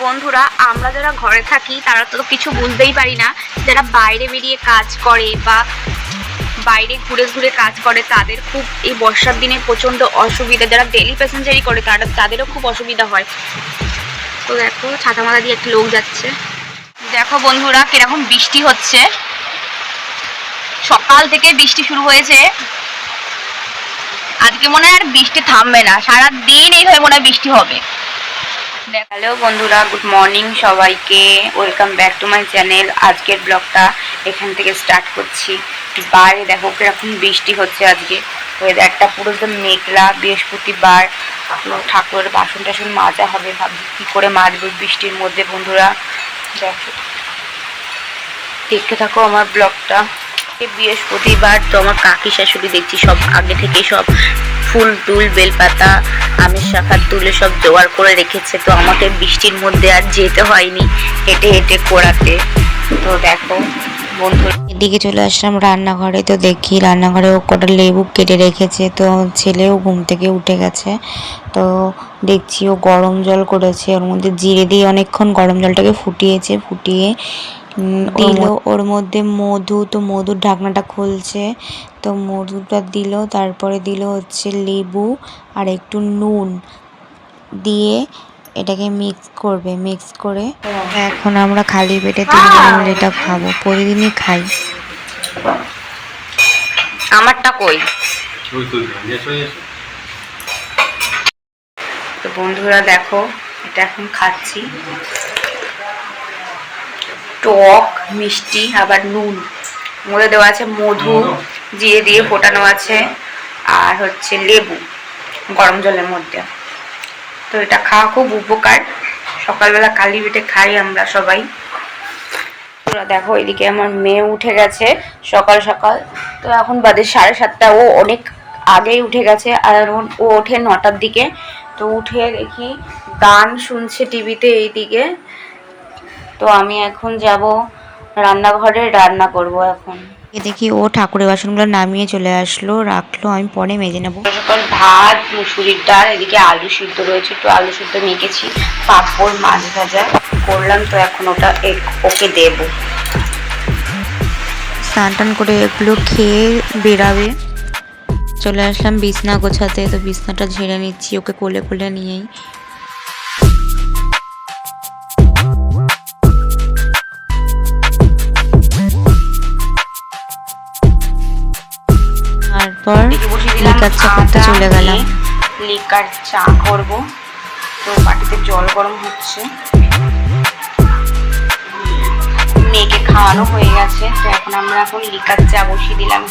বন্ধুরা, আমরা যারা ঘরে থাকি তারা তো কিছু বুঝতেই পারি না। যারা বাইরে বেরিয়ে কাজ করে বা বাইরে ঘুরে ঘুরে কাজ করে তাদের খুব এই বর্ষার দিনে প্রচণ্ড অসুবিধা। যারা ডেলি প্যাসেঞ্জারি করে তাদেরও খুব অসুবিধা হয়। তো দেখো, ছাতা মাথা দিয়ে একটা লোক যাচ্ছে। দেখো বন্ধুরা, কিরকম বৃষ্টি হচ্ছে। সকাল থেকে বৃষ্টি শুরু হয়েছে, আজকে মনে হয় আর বৃষ্টি থামবে না, সারাদিন এইভাবে মনে হয় বৃষ্টি হবে। হ্যালো বন্ধুরা, গুড মর্নিং সবাইকে, welcome back to my channel. আজকের ব্লগটা এখান থেকে স্টার্ট করছি। বাইরে দেখো কিরকম বৃষ্টি হচ্ছে আজকে। ওয়েদারটা পুরো একদম মেঘলা। বৃহস্পতিবার, ঠাকুরের বাসন টাসন মাজা হবে, ভাবছি কী করে মাজবো বৃষ্টির মধ্যে। বন্ধুরা দেখো, দেখতে থাকো আমার ব্লগটা। বৃহস্পতিবার তো আমার কাকি শাশুড়ি দেখছি সব আগে থেকে সব ফুল টুল বেলপাতা আমের শাখা তুলে সব জোগাড় করে রেখেছে। তো আমাকে বৃষ্টির মধ্যে আর যেতে হয়নি হেঁটে হেঁটে করাতে। তো দেখো বন্ধু, এদিকে চলে আসলাম রান্নাঘরে। তো দেখি রান্নাঘরে ও কটা লেবু কেটে রেখেছে। তো ছেলেও ঘুম থেকে উঠে গেছে। তো দেখছি ও গরম জল করেছে, ওর মধ্যে জিরে দিয়ে অনেকক্ষণ গরম জলটাকে ফুটিয়ে দিল ওর মধ্যে মধু। তো মধুর ঢাকনাটা খুলছে, তো মধুটা দিল, তারপরে দিল হচ্ছে লেবু আর একটু নুন দিয়ে এটাকে মিক্স করে এখন আমরা খালি পেটে 3 জন মিলে এটা খাবো। প্রতিদিনই খাই। আমারটা কই? তো বন্ধুরা দেখো, এটা এখন খাচ্ছি। টক মিষ্টি আবার নুন, মধ্যে দেওয়া আছে মধু, জিরে দিয়ে ফোটানো আছে, আর হচ্ছে লেবু গরম জলের মধ্যে। তো এটা খাওয়া খুব উপকার। সকালবেলা খালি পেটে খাই আমরা সবাই। দেখো, এদিকে আমার মেয়ে উঠে গেছে সকাল সকাল। তো এখন বাজে 7:30। ও অনেক আগেই উঠে গেছে, আর ও ওঠে 9টার দিকে। তো উঠে দেখি গান শুনছে টিভিতে এইদিকে। তো আমি এখন যাব রান্নাঘরে, রান্না করব এখন। দেখি ও ঠাকুরের বাসনগুলো নামিয়ে চলে আসলো, রাখলো, আমি পরে মেজে নেবো। সকাল ভাত, মুসুরির ডাল, এদিকে আলু সিদ্ধ রয়েছে, একটু আলু সিদ্ধ মেখেছি, পাঁপড়, মাছ ভাজা করলাম। তো এখন ওকে দেবো। স্নান টান করে এগুলো খেয়ে বেরাবে। চলে আসলাম বিছনা গোছাতে। তো বিছনাটা ঝেড়ে নিচ্ছি ওকে কোলে কোলে নিয়েই। তারপর লিকার চা করতে চলে গেলাম। লিকার চা করব। তো বাটিতে জল গরম হচ্ছে, মেয়েকে খাওয়ানো হয়ে গেছে। তো আমরা এখন লিকার চা বসিয়ে দিলাম।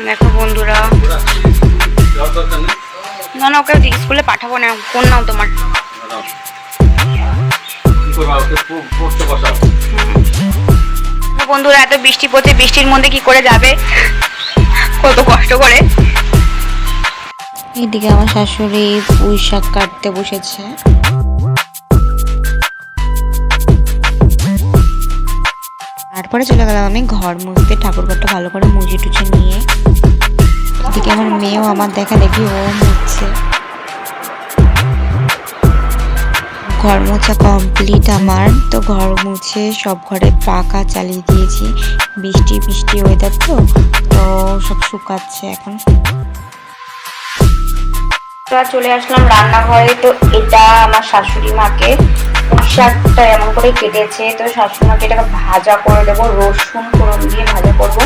দেখো বন্ধুরা, না না, ওকে স্কুলে পাঠাবো না। ফোন নাও তোমার। বন্ধুরা, এত বৃষ্টি পড়ছে, বৃষ্টির মধ্যে কি করে যাবে, কত কষ্ট করে। এদিকে আমার শাশুড়ি পুঁই শাক কাটতে বসেছে। তারপরে চলে গেলাম আমি ঘর মুছতে, ঠাকুর ঘরটা ভালো করে মুছে টুছে নিয়ে। এদিকে আমার মেয়েও আমার দেখা দেখি ও মুছছে। ঘর মোছা কমপ্লিট আমার। তো ঘর মুছে সব ঘরে পাখা চালিয়ে দিয়েছি। বৃষ্টি ওয়েদার তো সব শুকাচ্ছে এখন। চলে আসলাম রান্নাঘরে। তো এটা আমার শাশুড়ি মাকে পুঁই শাকটা এমন করে কেটেছে। তো শাশুড়ি মাকে এটাকে ভাজা করে দেবো, রসুন ফোড়ন দিয়ে ভাজা করবো।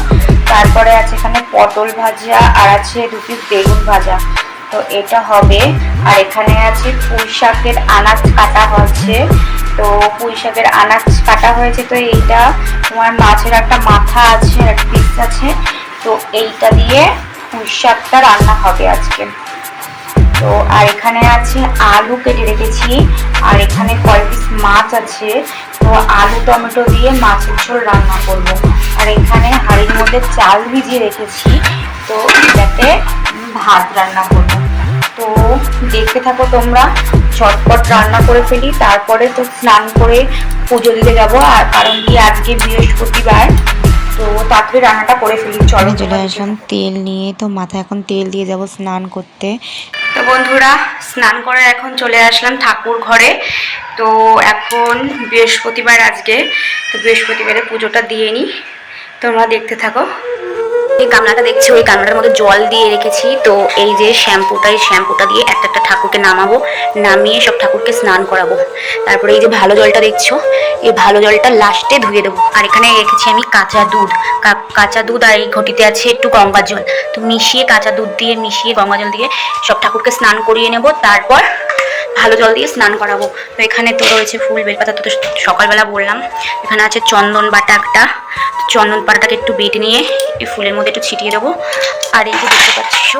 তারপরে আছে এখানে পটল ভাজা, আর আছে 2 পিস বেগুন ভাজা। তো এটা হবে। আর এখানে আছে পুঁই শাকের আনাজ কাটা হচ্ছে। তো পুঁই শাকের আনাজ কাটা হয়েছে। তো এইটা তোমার মাছের একটা মাথা আছে, একটা পিস আছে। তো এইটা দিয়ে পুঁই শাকটা রান্না হবে আজকে। তো আর এখানে আছে আলু কেটে রেখেছি, আর এখানে কয়েক পিস মাছ আছে। তো আলু টমেটো দিয়ে মাছের ঝোল রান্না করব। আর এখানে হাঁড়ির মধ্যে চাল ভিজিয়ে রেখেছি। তো এটাতে ভাত রান্না করব। তো দেখতে থাকো তোমরা, ঝটপট রান্না করে ফেলি। তারপরে তো স্নান করে পুজো দিতে যাবো। আর কারণ কি আজকে বৃহস্পতিবার, তো তাড়াতাড়ি রান্নাটা করে ফেলি। চলো। চলে আসলাম তেল নিয়ে। তো মাথায় এখন তেল দিয়ে যাব স্নান করতে। তো বন্ধুরা, স্নান করে এখন চলে আসলাম ঠাকুর ঘরে। তো এখন বৃহস্পতিবার আজকে, তো বৃহস্পতিবারে পুজোটা দিয়ে নিই, তোমরা দেখতে থাকো। এই গামলাটা দেখছি, ওই গামলাটার মধ্যে জল দিয়ে রেখেছি। তো এই যে শ্যাম্পুটা দিয়ে একটা একটা ঠাকুরকে নামাবো, নামিয়ে সব ঠাকুরকে স্নান করাবো। তারপরে এই যে ভালো জলটা দেখছো, এই ভালো জলটা লাস্টে ধুয়ে দেবো। আর এখানে রেখেছি আমি কাঁচা দুধ, কাঁচা দুধ, আর এই ঘটিতে আছে একটু গঙ্গা জল। তো মিশিয়ে কাঁচা দুধ দিয়ে মিশিয়ে গঙ্গা জল দিয়ে সব ঠাকুরকে স্নান করিয়ে নেব, তারপর ভালো জল দিয়ে স্নান করাবো। তো এখানে তো রয়েছে ফুল, বেলপাতা, তো সকালবেলা বললাম। এখানে আছে চন্দন বাটা একটা, চন্দন পাতাটাকে একটু বেটে নিয়ে এই ফুলের মধ্যে একটু ছিটিয়ে দেবো। আর এই যে দেখতে পাচ্ছ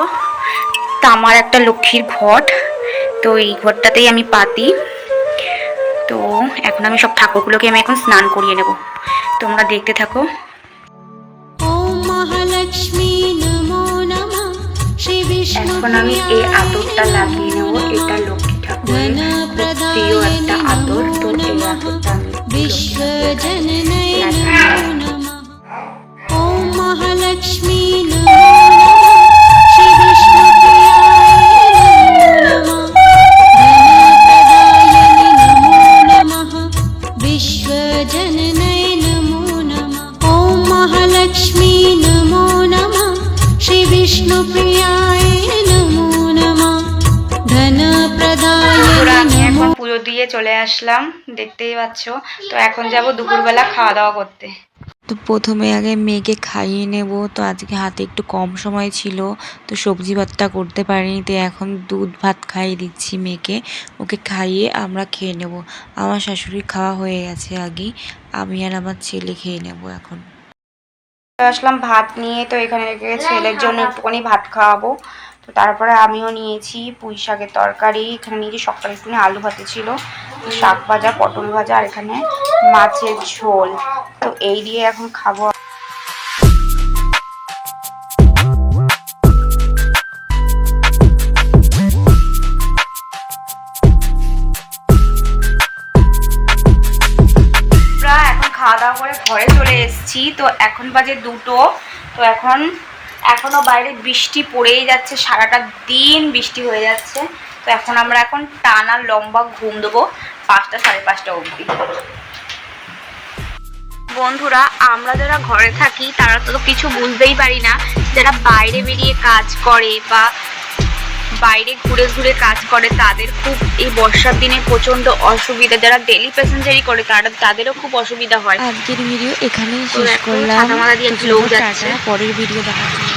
তামার একটা লক্ষ্মীর ঘট, তো এই ঘরটাতেই আমি পাতি। তো এখন আমি সব ঠাকুরগুলোকে আমি এখন স্নান করিয়ে নেব, তোমরা দেখতে থাকো। এখন আমি এই আতরটা লাগিয়ে নেব, এটা লক্ষ্মী ঠাকুরের প্রিয় একটা আতর। তো এই আতরটা আমি महालक्ष्मी नमो नमः श्री विष्णु प्रियाय नमो नमः धनप्रदाय नमो। পুজো দিয়ে চলে আসলাম, দেখতেই পাচ্ছ। তো এখন যাব দুপুরবেলা খাওয়া দাওয়া করতে। তো প্রথমে আগে মেয়েকে খাইয়ে নেব। তো আজকে হাতে একটু কম সময় ছিল, তো সবজি ভাতটা করতে পারিনি। তো এখন দুধ ভাত খাইয়ে দিচ্ছি মেয়েকে, ওকে খাইয়ে আমরা খেয়ে নেব। আমার শাশুড়ির খাওয়া হয়ে গেছে আগেই, আমি আর আমার ছেলে খেয়ে নেব এখন। আসলাম ভাত নিয়ে, তো এখানে রেখে ছেলের জন্য একটুখানি ভাত খাওয়াবো। তো তারপরে আমিও নিয়েছি পুঁই শাকের তরকারি, এখানে নিয়েছি সকালে একটুখানি আলু ভাতে ছিল, শাক ভাজা, পটল ভাজা, আর এখানে মাছের ঝোল। তো এই দিয়ে এখন খাবো। এখন খাওয়া দাওয়া করে ঘরে চলে এসেছি। তো এখন বাজে 2টো। তো এখনো বাইরে বৃষ্টি পড়েই যাচ্ছে, সারাটা দিন বৃষ্টি হয়ে যাচ্ছে। তো আমরা এখন টানা লম্বা ঘুম দেবো 5টা 5:30 অবধি। বন্ধুরা, আমরা যারা ঘরে থাকি তারা তো কিছু বুঝতেই পারি না, যারা বাইরে বেরিয়ে কাজ করে বা বাইরে ঘুরে ঘুরে কাজ করে তাদের খুব এই বর্ষার দিনে প্রচন্ড অসুবিধা। যারা ডেলি প্যাসেঞ্জারি করে তাদেরও খুব অসুবিধা হয়। আজকের ভিডিও এখানেই শেষ করলাম। পরের ভিডিও দেখার জন্য